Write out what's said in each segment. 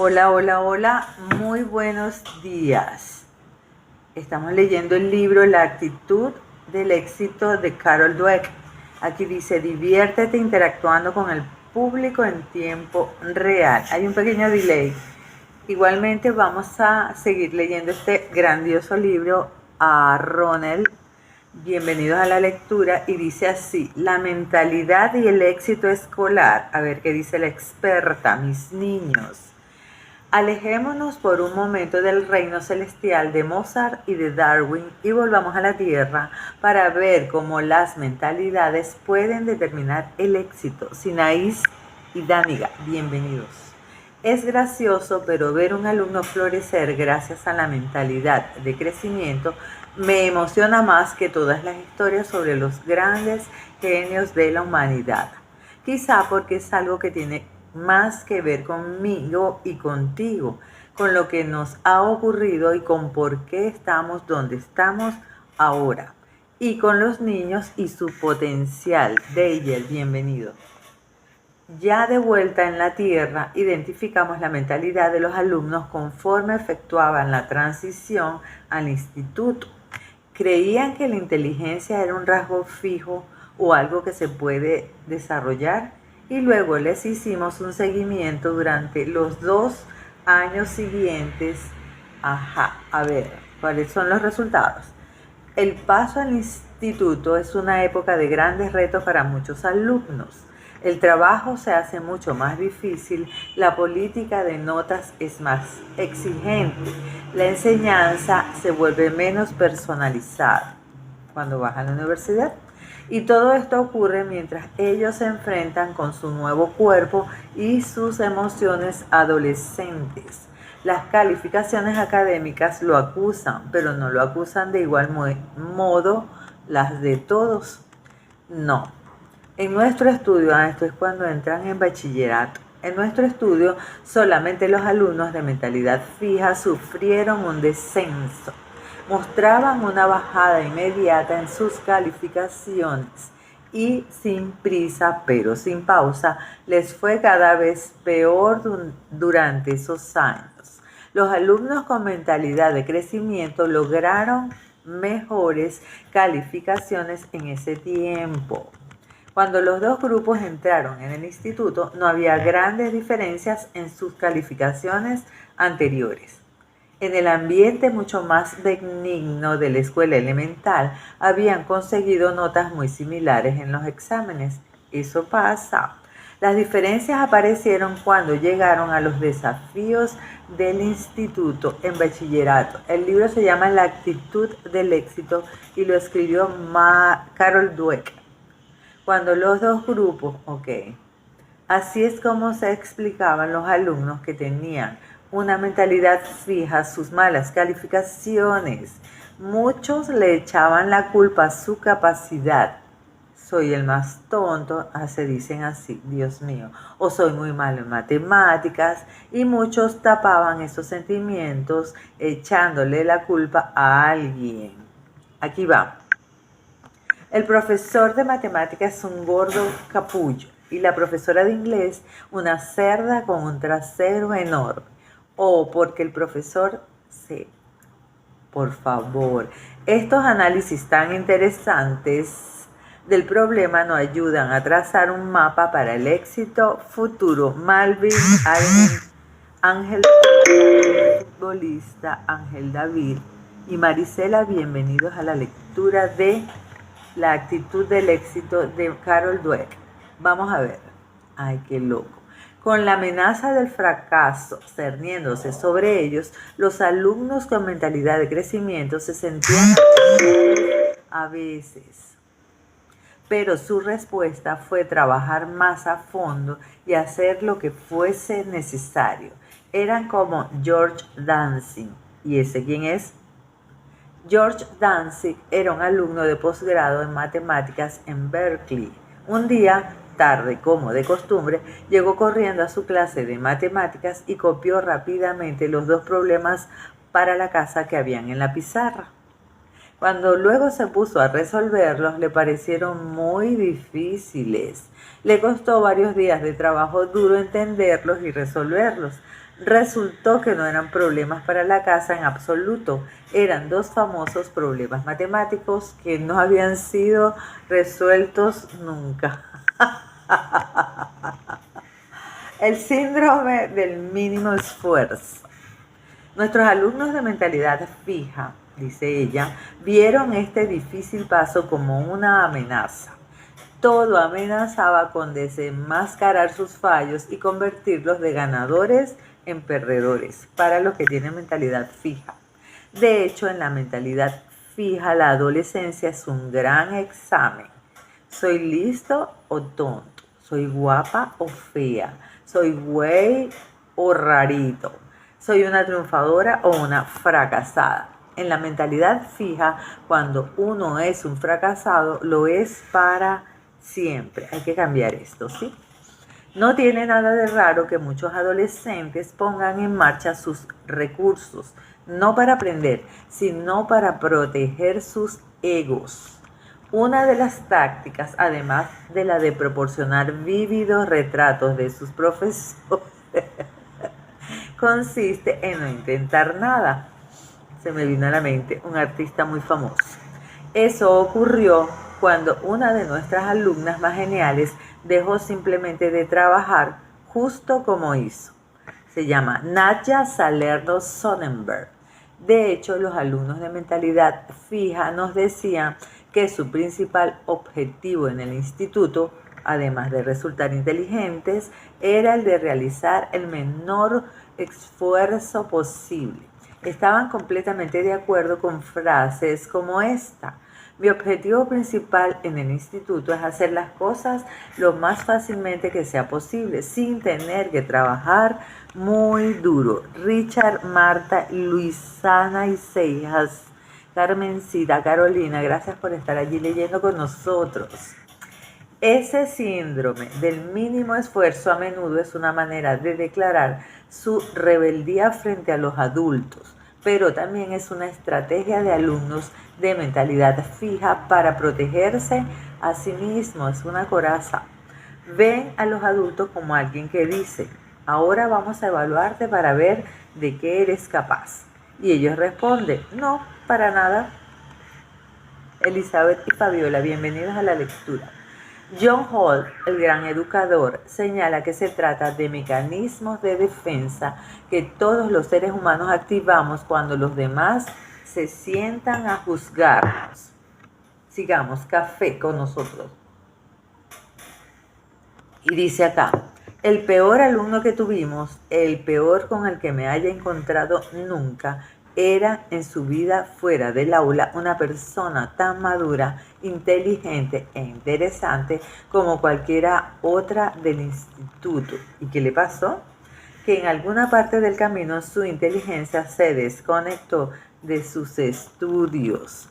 Hola, hola, hola, muy buenos días. Estamos leyendo el libro La actitud del éxito de Carol Dweck. Aquí dice, diviértete interactuando con el público en tiempo real. Hay un pequeño delay. Igualmente vamos a seguir leyendo este grandioso libro a Ronald. Bienvenidos a la lectura y dice así, la mentalidad y el éxito escolar. A ver qué dice la experta, mis niños. Alejémonos por un momento del reino celestial de Mozart y de Darwin y volvamos a la Tierra para ver cómo las mentalidades pueden determinar el éxito. Sinaís y Dániga, bienvenidos. Es gracioso, pero ver un alumno florecer gracias a la mentalidad de crecimiento me emociona más que todas las historias sobre los grandes genios de la humanidad. Quizá porque es algo que tiene más que ver conmigo y contigo, con lo que nos ha ocurrido y con por qué estamos donde estamos ahora. Y con los niños y su potencial. Deyer, bienvenido. Ya de vuelta en la Tierra, identificamos la mentalidad de los alumnos conforme efectuaban la transición al instituto. Creían que la inteligencia era un rasgo fijo o algo que se puede desarrollar y luego les hicimos un seguimiento durante los 2 años siguientes. A ver, ¿cuáles son los resultados? El paso al instituto es una época de grandes retos para muchos alumnos. El trabajo se hace mucho más difícil, la política de notas es más exigente, la enseñanza se vuelve menos personalizada cuando vas a la universidad. Y todo esto ocurre mientras ellos se enfrentan con su nuevo cuerpo y sus emociones adolescentes. Las calificaciones académicas lo acusan, pero no lo acusan de igual modo las de todos. No. En nuestro estudio, esto es cuando entran en bachillerato, en nuestro estudio solamente los alumnos de mentalidad fija sufrieron un descenso. Mostraban una bajada inmediata en sus calificaciones y sin prisa pero sin pausa les fue cada vez peor durante esos años. Los alumnos con mentalidad de crecimiento lograron mejores calificaciones en ese tiempo. Cuando los dos grupos entraron en el instituto, no había grandes diferencias en sus calificaciones anteriores. En el ambiente mucho más benigno de la escuela elemental, habían conseguido notas muy similares en los exámenes. Eso pasa. Las diferencias aparecieron cuando llegaron a los desafíos del instituto en bachillerato. El libro se llama La actitud del éxito y lo escribió Carol Dweck. Cuando los dos grupos, así es como se explicaban los alumnos que tenían una mentalidad fija, sus malas calificaciones. Muchos le echaban la culpa a su capacidad. Soy el más tonto, se dicen así, Dios mío, o soy muy malo en matemáticas, y muchos tapaban esos sentimientos echándole la culpa a alguien. Aquí va. El profesor de matemáticas es un gordo capullo y la profesora de inglés una cerda con un trasero enorme. O porque el profesor se... Por favor, estos análisis tan interesantes del problema nos ayudan a trazar un mapa para el éxito futuro. Malvin, Ángel, futbolista, Ángel David y Marisela, bienvenidos a la lectura de La actitud del éxito de Carol Dweck. Vamos a ver. Ay, qué loco. Con la amenaza del fracaso cerniéndose sobre ellos, los alumnos con mentalidad de crecimiento se sentían a veces. Pero su respuesta fue trabajar más a fondo y hacer lo que fuese necesario. Eran como George Danzig. ¿Y ese quién es? George Danzig era un alumno de posgrado en matemáticas en Berkeley. Un día, tarde como de costumbre, llegó corriendo a su clase de matemáticas y copió rápidamente los 2 problemas para la casa que habían en la pizarra. Cuando luego se puso a resolverlos, le parecieron muy difíciles. Le costó varios días de trabajo duro entenderlos y resolverlos. Resultó que no eran problemas para la casa en absoluto, eran dos famosos problemas matemáticos que no habían sido resueltos nunca. El síndrome del mínimo esfuerzo. Nuestros alumnos de mentalidad fija, dice ella, vieron este difícil paso como una amenaza. Todo amenazaba con desenmascarar sus fallos y convertirlos de ganadores en perdedores para los que tienen mentalidad fija. De hecho, en la mentalidad fija, la adolescencia es un gran examen. ¿Soy listo o tonto? ¿Soy guapa o fea? ¿Soy güey o rarito? ¿Soy una triunfadora o una fracasada? En la mentalidad fija, cuando uno es un fracasado, lo es para siempre. Hay que cambiar esto, ¿sí? No tiene nada de raro que muchos adolescentes pongan en marcha sus recursos, no para aprender, sino para proteger sus egos. Una de las tácticas, además de la de proporcionar vívidos retratos de sus profesores, consiste en no intentar nada. Se me vino a la mente un artista muy famoso. Eso ocurrió cuando una de nuestras alumnas más geniales dejó simplemente de trabajar justo como hizo. Se llama Nadja Salerno Sonnenberg. De hecho, los alumnos de mentalidad fija nos decían que su principal objetivo en el instituto, además de resultar inteligentes, era el de realizar el menor esfuerzo posible. Estaban completamente de acuerdo con frases como esta: mi objetivo principal en el instituto es hacer las cosas lo más fácilmente que sea posible, sin tener que trabajar muy duro. Richard, Marta, Luisana y Seijas, Carmencita, Carolina, gracias por estar allí leyendo con nosotros. Ese síndrome del mínimo esfuerzo a menudo es una manera de declarar su rebeldía frente a los adultos, pero también es una estrategia de alumnos de mentalidad fija para protegerse a sí mismos. Es una coraza. Ven a los adultos como alguien que dice: ahora vamos a evaluarte para ver de qué eres capaz. Y ellos responden: no, para nada. Elizabeth y Fabiola, bienvenidos a la lectura. John Holt, el gran educador, señala que se trata de mecanismos de defensa que todos los seres humanos activamos cuando los demás se sientan a juzgarnos. Sigamos, café con nosotros. Y dice acá: el peor alumno que tuvimos, el peor con el que me haya encontrado nunca, era en su vida fuera del aula una persona tan madura, inteligente e interesante como cualquiera otra del instituto. ¿Y qué le pasó? Que en alguna parte del camino su inteligencia se desconectó de sus estudios.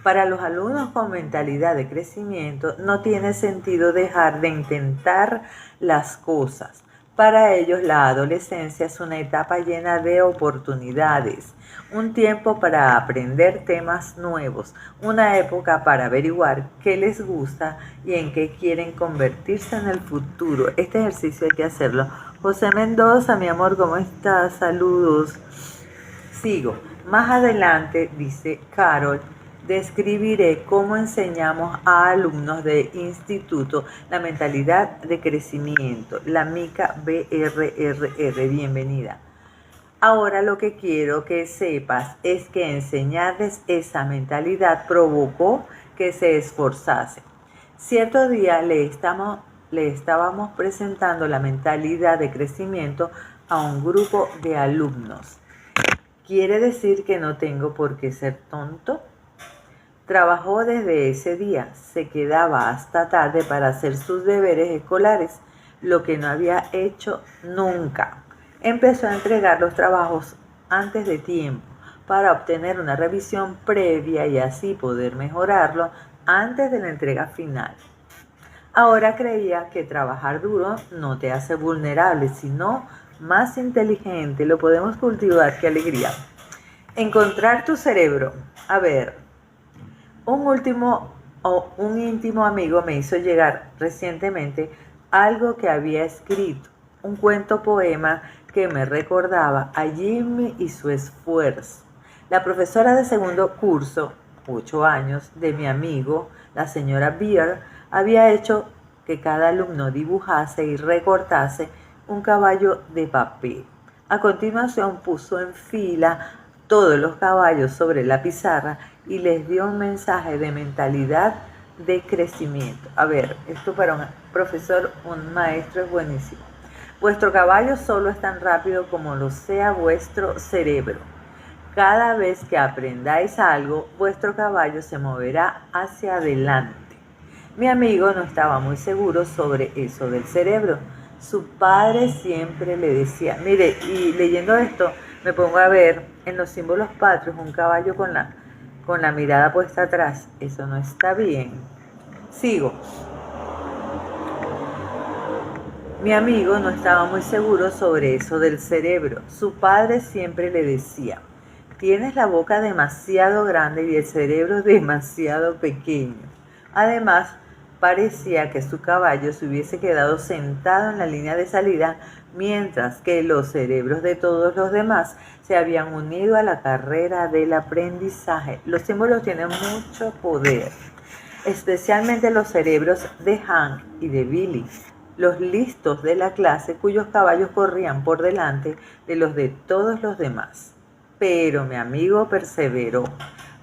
Para los alumnos con mentalidad de crecimiento no tiene sentido dejar de intentar las cosas. Para ellos la adolescencia es una etapa llena de oportunidades, un tiempo para aprender temas nuevos, una época para averiguar qué les gusta y en qué quieren convertirse en el futuro. Este ejercicio hay que hacerlo. José Mendoza, mi amor, ¿cómo estás? Saludos. Sigo. Más adelante, dice Carol, describiré cómo enseñamos a alumnos de instituto la mentalidad de crecimiento, la Mica BRRR. Bienvenida. Ahora lo que quiero que sepas es que enseñarles esa mentalidad provocó que se esforzasen. Cierto día le estábamos presentando la mentalidad de crecimiento a un grupo de alumnos. ¿Quiere decir que no tengo por qué ser tonto? Trabajó desde ese día, se quedaba hasta tarde para hacer sus deberes escolares, lo que no había hecho nunca. Empezó a entregar los trabajos antes de tiempo para obtener una revisión previa y así poder mejorarlo antes de la entrega final. Ahora creía que trabajar duro no te hace vulnerable, sino más inteligente. Lo podemos cultivar, qué alegría. Encontrar tu cerebro. A ver, un íntimo amigo me hizo llegar recientemente algo que había escrito, un cuento poema que me recordaba a Jimmy y su esfuerzo. La profesora de segundo curso, 8 años, de mi amigo, la señora Beer, había hecho que cada alumno dibujase y recortase un caballo de papel. A continuación puso en fila todos los caballos sobre la pizarra y les dio un mensaje de mentalidad de crecimiento. A ver, esto para un profesor, un maestro es buenísimo. Vuestro caballo solo es tan rápido como lo sea vuestro cerebro. Cada vez que aprendáis algo, vuestro caballo se moverá hacia adelante. Mi amigo no estaba muy seguro sobre eso del cerebro. Su padre siempre le decía, mire, y leyendo esto me pongo a ver en los símbolos patrios un caballo con la mirada puesta atrás. Eso no está bien. Sigo. Mi amigo no estaba muy seguro sobre eso del cerebro. Su padre siempre le decía, tienes la boca demasiado grande y el cerebro demasiado pequeño. Además, parecía que su caballo se hubiese quedado sentado en la línea de salida, mientras que los cerebros de todos los demás se habían unido a la carrera del aprendizaje. Los símbolos tienen mucho poder, especialmente los cerebros de Hank y de Billy, los listos de la clase cuyos caballos corrían por delante de los de todos los demás. Pero mi amigo perseveró.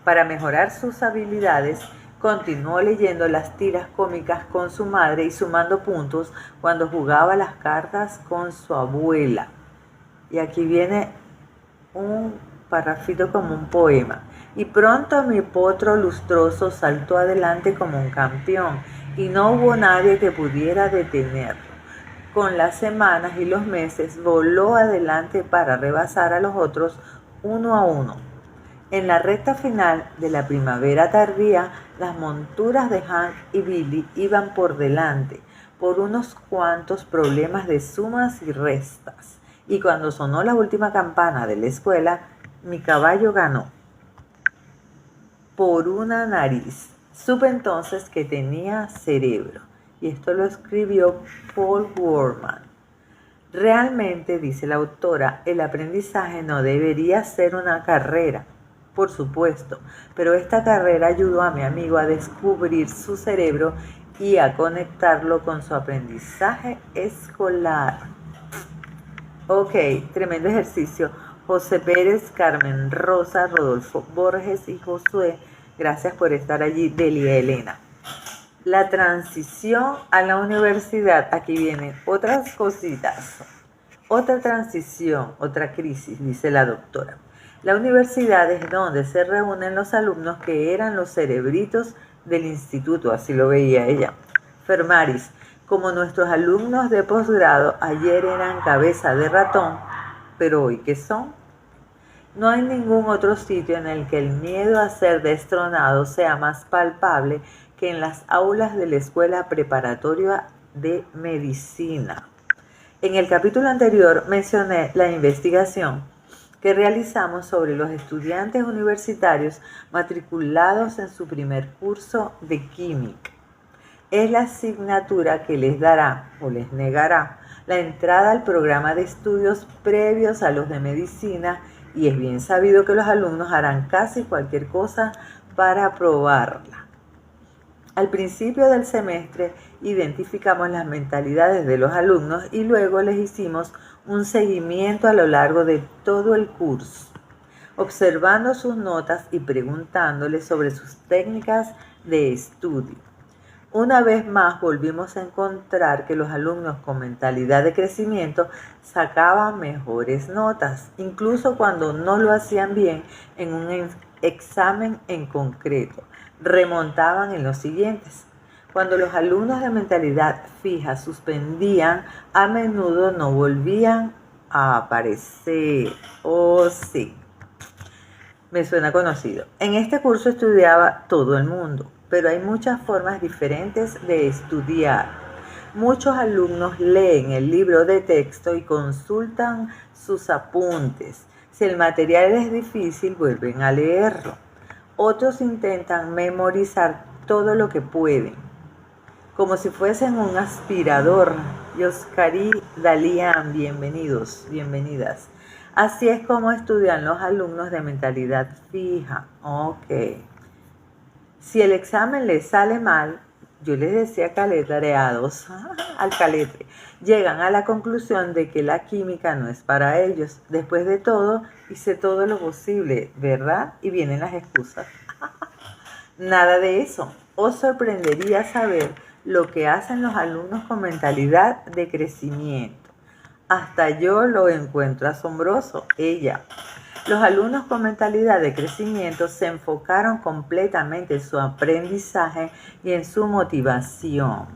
Para mejorar sus habilidades, continuó leyendo las tiras cómicas con su madre y sumando puntos cuando jugaba las cartas con su abuela. Y aquí viene un parrafito como un poema. Y pronto mi potro lustroso saltó adelante como un campeón y no hubo nadie que pudiera detenerlo. Con las semanas y los meses voló adelante para rebasar a los otros uno a uno. En la recta final de la primavera tardía, las monturas de Hank y Billy iban por delante, por unos cuantos problemas de sumas y restas. Y cuando sonó la última campana de la escuela, mi caballo ganó. Por una nariz. Supe entonces que tenía cerebro. Y esto lo escribió Paul Worman. Realmente, dice la autora, el aprendizaje no debería ser una carrera. Por supuesto, pero esta carrera ayudó a mi amigo a descubrir su cerebro y a conectarlo con su aprendizaje escolar. Ok, tremendo ejercicio. José Pérez, Carmen Rosa, Rodolfo Borges y Josué, gracias por estar allí. Delia Elena. La transición a la universidad. Aquí vienen otras cositas. Otra transición, otra crisis, dice la doctora. La universidad es donde se reúnen los alumnos que eran los cerebritos del instituto, así lo veía ella. Fermaris, como nuestros alumnos de posgrado, ayer eran cabeza de ratón, pero hoy ¿qué son? No hay ningún otro sitio en el que el miedo a ser destronado sea más palpable que en las aulas de la Escuela Preparatoria de Medicina. En el capítulo anterior mencioné la investigación que realizamos sobre los estudiantes universitarios matriculados en su primer curso de química. Es la asignatura que les dará o les negará la entrada al programa de estudios previos a los de medicina y es bien sabido que los alumnos harán casi cualquier cosa para aprobarla. Al principio del semestre identificamos las mentalidades de los alumnos y luego les hicimos un seguimiento a lo largo de todo el curso, observando sus notas y preguntándoles sobre sus técnicas de estudio. Una vez más volvimos a encontrar que los alumnos con mentalidad de crecimiento sacaban mejores notas, incluso cuando no lo hacían bien en un examen en concreto. Remontaban en los siguientes. Cuando los alumnos de mentalidad fija suspendían, a menudo no volvían a aparecer. Oh, sí. Me suena conocido. En este curso estudiaba todo el mundo, pero hay muchas formas diferentes de estudiar. Muchos alumnos leen el libro de texto y consultan sus apuntes. Si el material es difícil, vuelven a leerlo. Otros intentan memorizar todo lo que pueden, como si fuesen un aspirador Yoscari Dalian, bienvenidos, bienvenidas. Así es como estudian los alumnos de mentalidad fija. Ok. Si el examen les sale mal, yo les decía caletareados, al caletre, llegan a la conclusión de que la química no es para ellos. Después de todo, hice todo lo posible, ¿verdad? Y vienen las excusas. Nada de eso. Os sorprendería saber lo que hacen los alumnos con mentalidad de crecimiento. Hasta yo lo encuentro asombroso. Ella. Los alumnos con mentalidad de crecimiento se enfocaron completamente en su aprendizaje y en su motivación.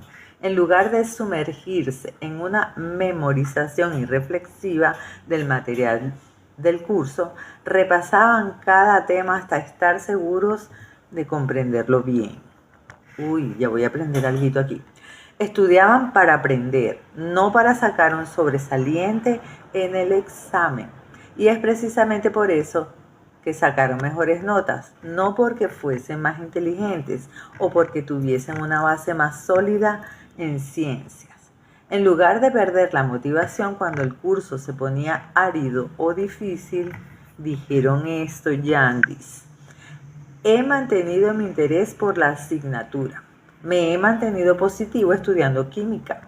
En lugar de sumergirse en una memorización irreflexiva del material del curso, repasaban cada tema hasta estar seguros de comprenderlo bien. Uy, ya voy a aprender algo aquí. Estudiaban para aprender, no para sacar un sobresaliente en el examen. Y es precisamente por eso que sacaron mejores notas, no porque fuesen más inteligentes o porque tuviesen una base más sólida en ciencias. En lugar de perder la motivación cuando el curso se ponía árido o difícil, dijeron esto Yandis. He mantenido mi interés por la asignatura. Me he mantenido positivo estudiando química.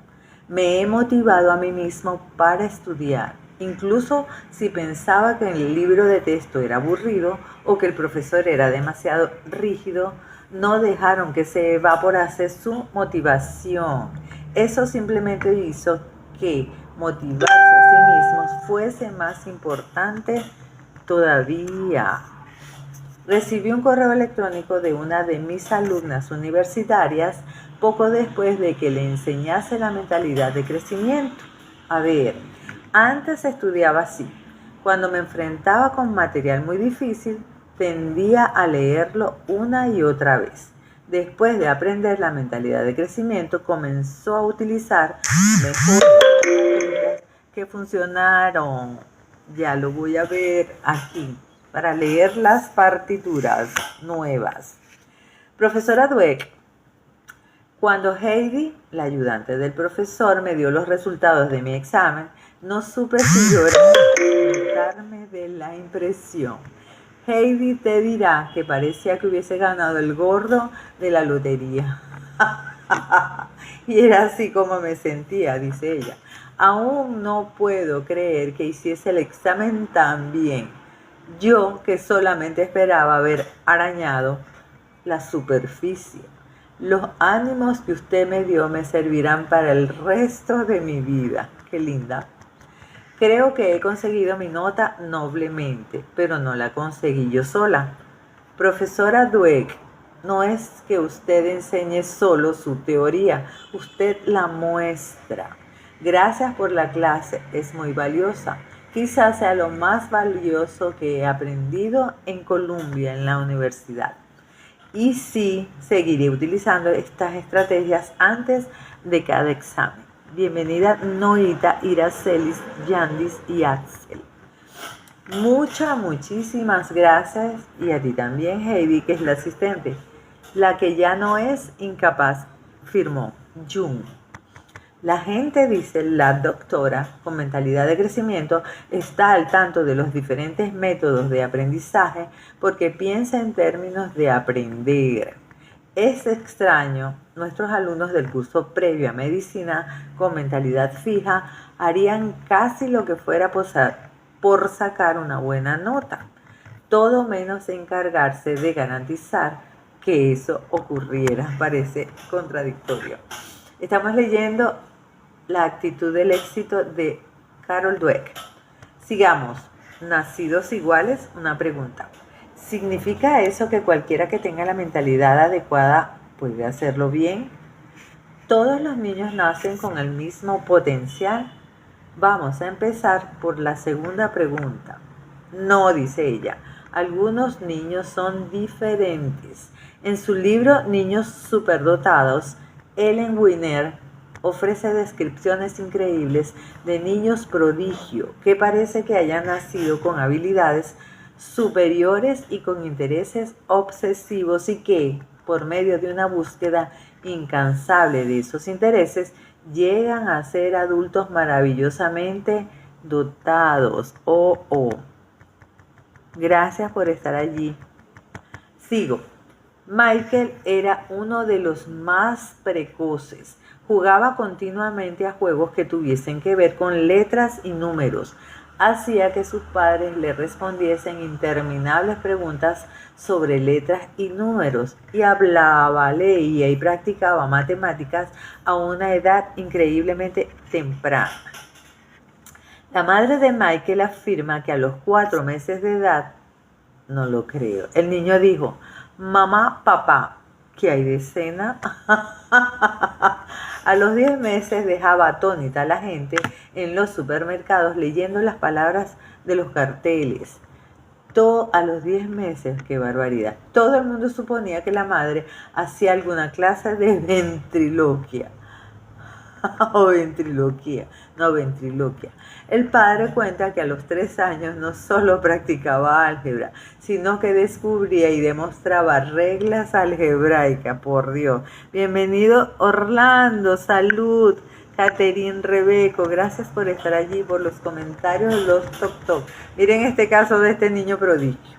Me he motivado a mí mismo para estudiar, incluso si pensaba que el libro de texto era aburrido o que el profesor era demasiado rígido. No dejaron que se evaporase su motivación. Eso simplemente hizo que motivarse a sí mismos fuese más importante todavía. Recibí un correo electrónico de una de mis alumnas universitarias poco después de que le enseñase la mentalidad de crecimiento. A ver, antes estudiaba así. Cuando me enfrentaba con material muy difícil, tendía a leerlo una y otra vez. Después de aprender la mentalidad de crecimiento, comenzó a utilizar mejores técnicas que funcionaron. Ya lo voy a ver aquí, para leer las partituras nuevas. Profesora Dweck, cuando Heidi, la ayudante del profesor, me dio los resultados de mi examen, no supe si llorar o lamentarme de la impresión. Heidi te dirá que parecía que hubiese ganado el gordo de la lotería. Y era así como me sentía, dice ella. Aún no puedo creer que hiciese el examen tan bien. Yo que solamente esperaba haber arañado la superficie. Los ánimos que usted me dio me servirán para el resto de mi vida. Qué linda. Creo que he conseguido mi nota noblemente, pero no la conseguí yo sola. Profesora Dweck, no es que usted enseñe solo su teoría, usted la muestra. Gracias por la clase, es muy valiosa. Quizás sea lo más valioso que he aprendido en Columbia, en la universidad. Y sí, seguiré utilizando estas estrategias antes de cada examen. Bienvenida Noita, Iracelis, Yandis y Axel. Muchísimas gracias. Y a ti también, Heidi, que es la asistente. La que ya no es incapaz, firmó Jung. La gente, dice la doctora, con mentalidad de crecimiento, está al tanto de los diferentes métodos de aprendizaje porque piensa en términos de aprender. Es extraño, nuestros alumnos del curso previo a medicina con mentalidad fija harían casi lo que fuera por sacar una buena nota, todo menos encargarse de garantizar que eso ocurriera. Parece contradictorio. Estamos leyendo La actitud del éxito de Carol Dweck. Sigamos. ¿Nacidos iguales? Una pregunta. ¿Significa eso que cualquiera que tenga la mentalidad adecuada puede hacerlo bien? ¿Todos los niños nacen con el mismo potencial? Vamos a empezar por la segunda pregunta. No, dice ella. Algunos niños son diferentes. En su libro Niños superdotados, Ellen Wiener ofrece descripciones increíbles de niños prodigio que parece que hayan nacido con habilidades superiores y con intereses obsesivos y que, por medio de una búsqueda incansable de esos intereses, llegan a ser adultos maravillosamente dotados. Oh, oh. Gracias por estar allí. Sigo. Michael era uno de los más precoces. Jugaba continuamente a juegos que tuviesen que ver con letras y números. Hacía que sus padres le respondiesen interminables preguntas sobre letras y números y hablaba, leía y practicaba matemáticas a una edad increíblemente temprana. La madre de Michael afirma que a los 4 meses de edad, no lo creo, el niño dijo: mamá, papá, ¿qué hay de cena? A los 10 meses dejaba atónita a la gente en los supermercados leyendo las palabras de los carteles. A los 10 meses, qué barbaridad. Todo el mundo suponía que la madre hacía alguna clase de ventriloquia. O ventriloquia, no ventriloquia. El padre cuenta que a los 3 años no solo practicaba álgebra, sino que descubría y demostraba reglas algebraicas, por Dios. Bienvenido Orlando, salud. Catherine Rebeco, gracias por estar allí, por los comentarios, los toc. Miren este caso de este niño prodigio.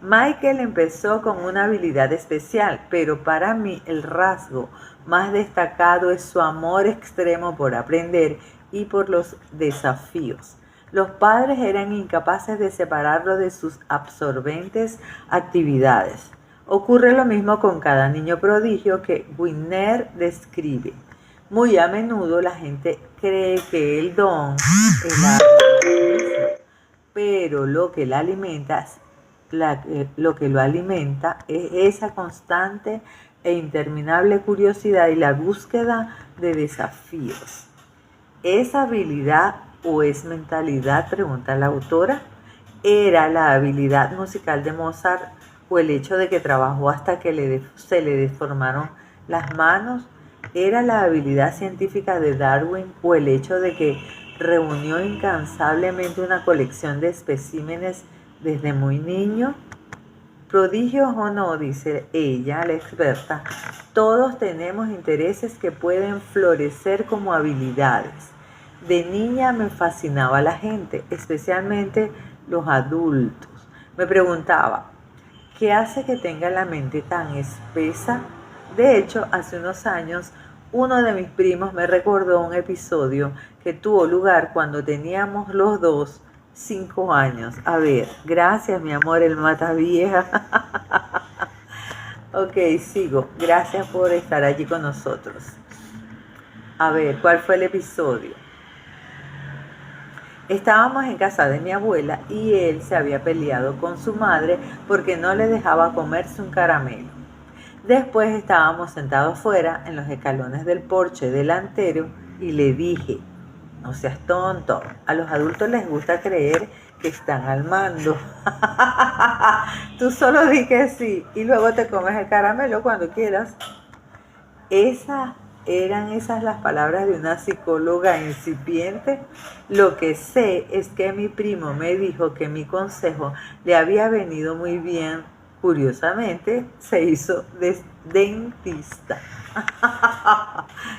Michael empezó con una habilidad especial, pero para mí el rasgo más destacado es su amor extremo por aprender y por los desafíos. Los padres eran incapaces de separarlo de sus absorbentes actividades. Ocurre lo mismo con cada niño prodigio que Wigner describe. Muy a menudo la gente cree que el don es la misma, pero lo que lo alimenta es esa constante e interminable curiosidad y la búsqueda de desafíos. ¿Es habilidad o es mentalidad?, pregunta la autora. ¿Era la habilidad musical de Mozart o el hecho de que trabajó hasta que se le deformaron las manos? ¿Era la habilidad científica de Darwin o el hecho de que reunió incansablemente una colección de especímenes desde muy niño? Prodigios o no, dice ella, la experta, todos tenemos intereses que pueden florecer como habilidades. De niña me fascinaba la gente, especialmente los adultos. Me preguntaba, ¿qué hace que tenga la mente tan espesa? De hecho, hace unos años, uno de mis primos me recordó un episodio que tuvo lugar cuando teníamos los dos 5 años. A ver, gracias mi amor, el mata vieja. Ok, sigo. Gracias por estar allí con nosotros. A ver, ¿cuál fue el episodio? Estábamos en casa de mi abuela y él se había peleado con su madre porque no le dejaba comerse un caramelo. Después estábamos sentados fuera en los escalones del porche delantero y le dije: no seas tonto, a los adultos les gusta creer que están al mando. Tú solo di que sí y luego te comes el caramelo cuando quieras. ¿Eran esas las palabras de una psicóloga incipiente? Lo que sé es que mi primo me dijo que mi consejo le había venido muy bien. Curiosamente, se hizo dentista.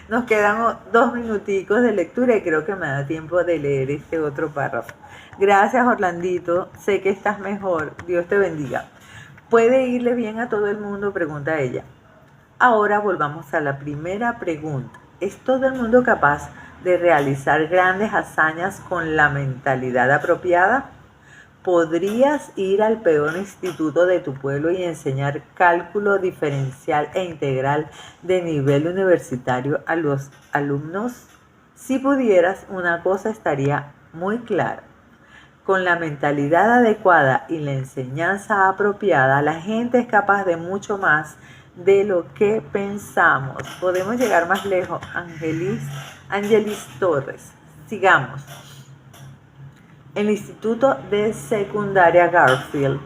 Nos quedan 2 minuticos de lectura y creo que me da tiempo de leer este otro párrafo. Gracias, Orlandito. Sé que estás mejor. Dios te bendiga. ¿Puede irle bien a todo el mundo?, pregunta ella. Ahora volvamos a la primera pregunta. ¿Es todo el mundo capaz de realizar grandes hazañas con la mentalidad apropiada? ¿Podrías ir al peor instituto de tu pueblo y enseñar cálculo diferencial e integral de nivel universitario a los alumnos? Si pudieras, una cosa estaría muy clara. Con la mentalidad adecuada y la enseñanza apropiada, la gente es capaz de mucho más de lo que pensamos. Podemos llegar más lejos. Angelis Torres. Sigamos. El Instituto de Secundaria Garfield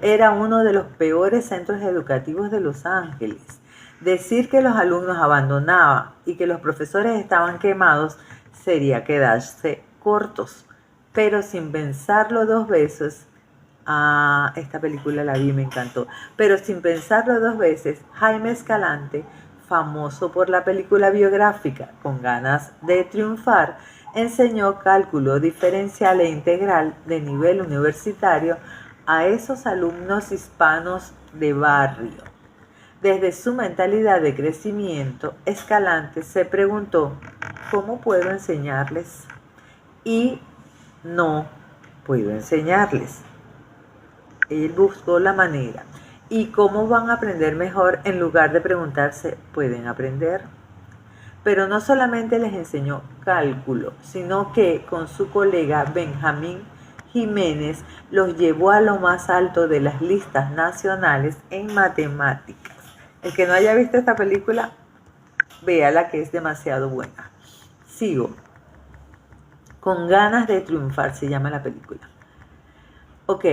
era uno de los peores centros educativos de Los Ángeles. Decir que los alumnos abandonaban y que los profesores estaban quemados sería quedarse cortos. Pero sin pensarlo 2 veces, esta película la vi y me encantó, pero sin pensarlo 2 veces, Jaime Escalante famoso por la película biográfica Con ganas de triunfar, enseñó cálculo diferencial e integral de nivel universitario a esos alumnos hispanos de barrio. Desde su mentalidad de crecimiento escalante se preguntó, ¿cómo puedo enseñarles? Y no puedo enseñarles. Él buscó la manera. ¿Y cómo van a aprender mejor en lugar de preguntarse, ¿pueden aprender? Pero no solamente les enseñó cálculo, sino que con su colega Benjamín Jiménez los llevó a lo más alto de las listas nacionales en matemáticas. El que no haya visto esta película, véala, que es demasiado buena. Sigo. Con ganas de triunfar se llama la película. Ok.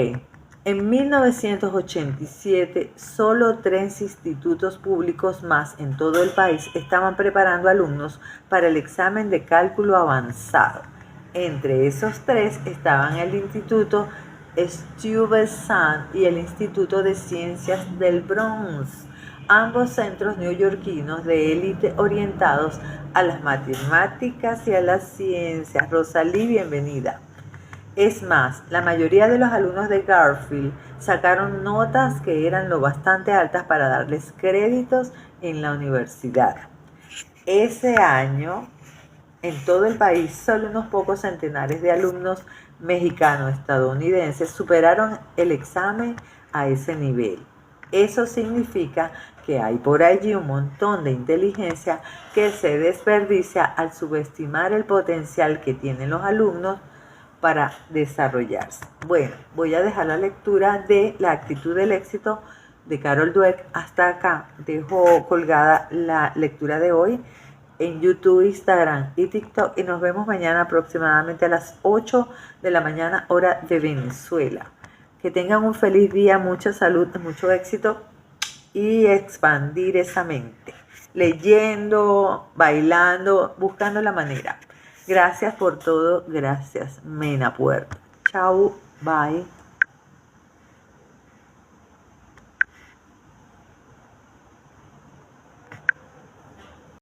En 1987, solo 3 institutos públicos más en todo el país estaban preparando alumnos para el examen de cálculo avanzado. Entre esos 3 estaban el Instituto Stuyvesant y el Instituto de Ciencias del Bronx, ambos centros neoyorquinos de élite orientados a las matemáticas y a las ciencias. Rosalí, bienvenida. Es más, la mayoría de los alumnos de Garfield sacaron notas que eran lo bastante altas para darles créditos en la universidad. Ese año, en todo el país, solo unos pocos centenares de alumnos mexicanos estadounidenses superaron el examen a ese nivel. Eso significa que hay por allí un montón de inteligencia que se desperdicia al subestimar el potencial que tienen los alumnos para desarrollarse. Bueno, voy a dejar la lectura de La actitud del éxito de Carol Dweck hasta acá. Dejo colgada la lectura de hoy en YouTube, Instagram y TikTok y nos vemos mañana aproximadamente a las 8 de la mañana, hora de Venezuela. Que tengan un feliz día, mucha salud, mucho éxito y expandir esa mente. Leyendo, bailando, buscando la manera. Gracias por todo. Gracias, Mena Puerto. Chao, bye.